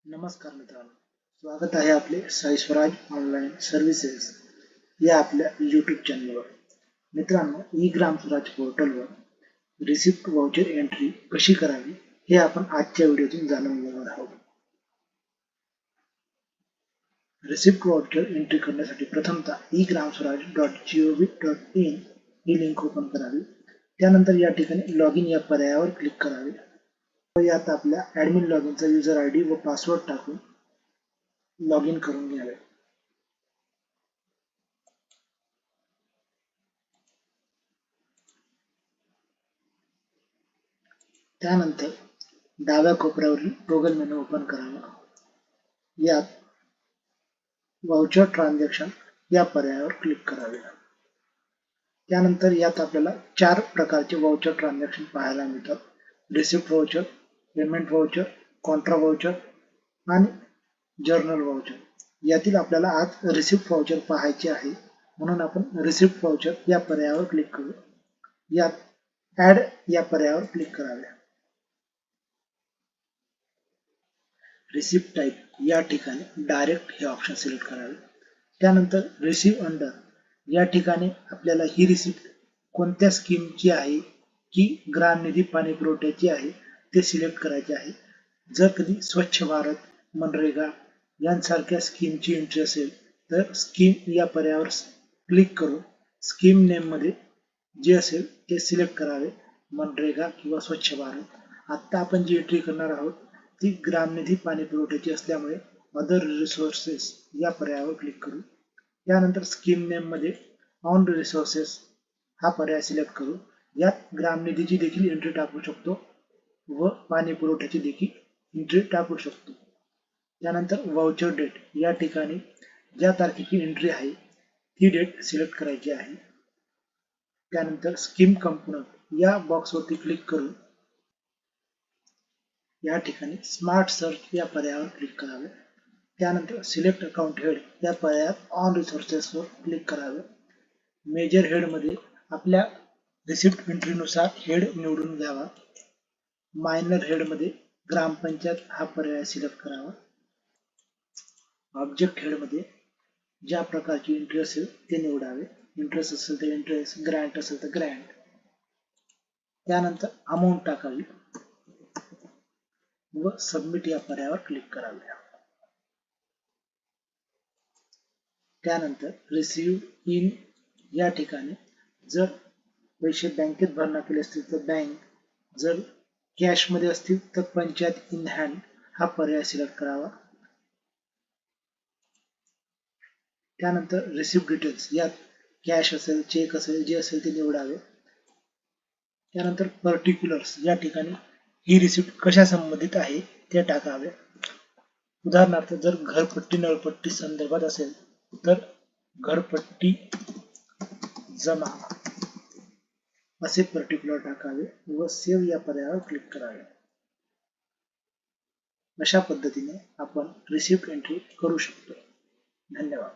नमस्कार मित्रांनो, स्वागत आहे आपले साई स्वराज ऑनलाईन सर्व्हिसेस या आपल्या YouTube चॅनलवर. मित्रांनो, ई ग्राम स्वराज पोर्टलवर रिसिप्ट वाउचर एंट्री कशी करावी हे आपण आजच्या व्हिडिओतून जाणून घेणार आहोत. रिसिप्ट वाउचर एंट्री करण्यासाठी प्रथमतः eGramSwaraj.gov.in ही लिंक ओपन करावी. त्यानंतर या ठिकाणी लॉगिन या पर्यायावर क्लिक करावे. यात आपल्या ऍडमिन लॉगिनचा युजर आयडी व पासवर्ड टाकून लॉगिन करून घ्यावे. त्यानंतर डाव्या कोपऱ्यावरील टॉगल मेनू ओपन करावा. यात वाउचर ट्रान्झॅक्शन या पर्यायावर क्लिक करावे. त्यानंतर यात आपल्याला 4 प्रकारचे वाउचर ट्रान्झॅक्शन पाहायला मिळतात. Receipt voucher, payment voucher, Contra voucher आणि जर्नल वाउचर. यातील आपल्याला आज रिसिप्ट वाउचर पाहायचे आहे, म्हणून आपण रिसिप्ट वाउचर या पर्यायावर क्लिक करू. यात ऍड या पर्यायावर क्लिक करावे. रिसिप्ट टाइप या ठिकाणी डायरेक्ट हे ऑप्शन सिलेक्ट करावे. त्यानंतर रिसीव अंडर या ठिकाणी आपल्याला ही रिसिप्ट कोणत्या स्कीमची आहे की ग्राम निधी पाणी पुरवठ्याची आहे ते सिलेक्ट करायचे आहे. जर कधी स्वच्छ भारत, मनरेगा यांसारख्या स्कीमची एंट्री असेल तर स्कीम या पर्यायावर क्लिक करून स्कीम नेम मध्ये जे असेल ते सिलेक्ट करावे, मनरेगा किंवा स्वच्छ भारत. आता आपण जी एंट्री करणार आहोत ती ग्रामनिधी पाणी पुरवठ्याची असल्यामुळे अदर रिसोर्सेस या पर्यायावर क्लिक करू. त्यानंतर स्कीम नेम मध्ये ऑन रिसोर्सेस हा पर्याय सिलेक्ट करू. यात ग्रामनिधीची देखील एंट्री टाकू शकतो व पाणी पुरवठ्याची देखील एंट्री टाकू शकतो. त्यानंतर वाउचर डेट या ठिकाणी ज्या तारखेची एंट्री आहे ती डेट सिलेक्ट करायची आहे. त्यानंतर स्कीम कंपोनंट या बॉक्सवरती क्लिक करून या ठिकाणी स्मार्ट सर्च या पर्यायावर क्लिक करावे. त्यानंतर सिलेक्ट अकाउंट हेड या पर्यायात ऑन रिसोर्सेसवर क्लिक करावे. मेजर हेड मध्ये आपल्या रिसिप्ट एंट्रीनुसार हेड निवडून घ्यावा. मायनर हेड मध्ये ग्रामपंचायत हा पर्याय सिलेक्ट करावा. ऑब्जेक्ट हेड मध्ये ज्या प्रकारची एंट्री असेल ते निवडावे. इंटरेस्ट असेल तर इंटरेस्ट, ग्रँट असेल तर ग्रँट. त्यानंतर अमाऊंट टाकावी व सबमिट या पर्यायावर क्लिक करावे. त्यानंतर रिसीव इन या ठिकाणी जर पैसे बँकेत भरणा केले असतील तर बँक, जर कॅश मध्ये असतील तर पंचायत इन हँड हा पर्याय सिलेक्ट करावा. त्यानंतर रिसिप्ट डिटेल्स यात कॅश असेल, चेक असेल, जे असेल ते निवडावे. त्यानंतर पर्टिक्युलर्स या ठिकाणी ही रिसिप्ट कशा संबंधित आहे ते टाकावे. उदाहरणार्थ जर घरपट्टी नळपट्टी संदर्भात असेल तर घरपट्टी जमा असे पर्टिक्युलर टाकावे व सेव्ह या पर्यायावर क्लिक करावे. अशा पद्धतीने आपण रिसिप्ट एंट्री करू शकतो. धन्यवाद.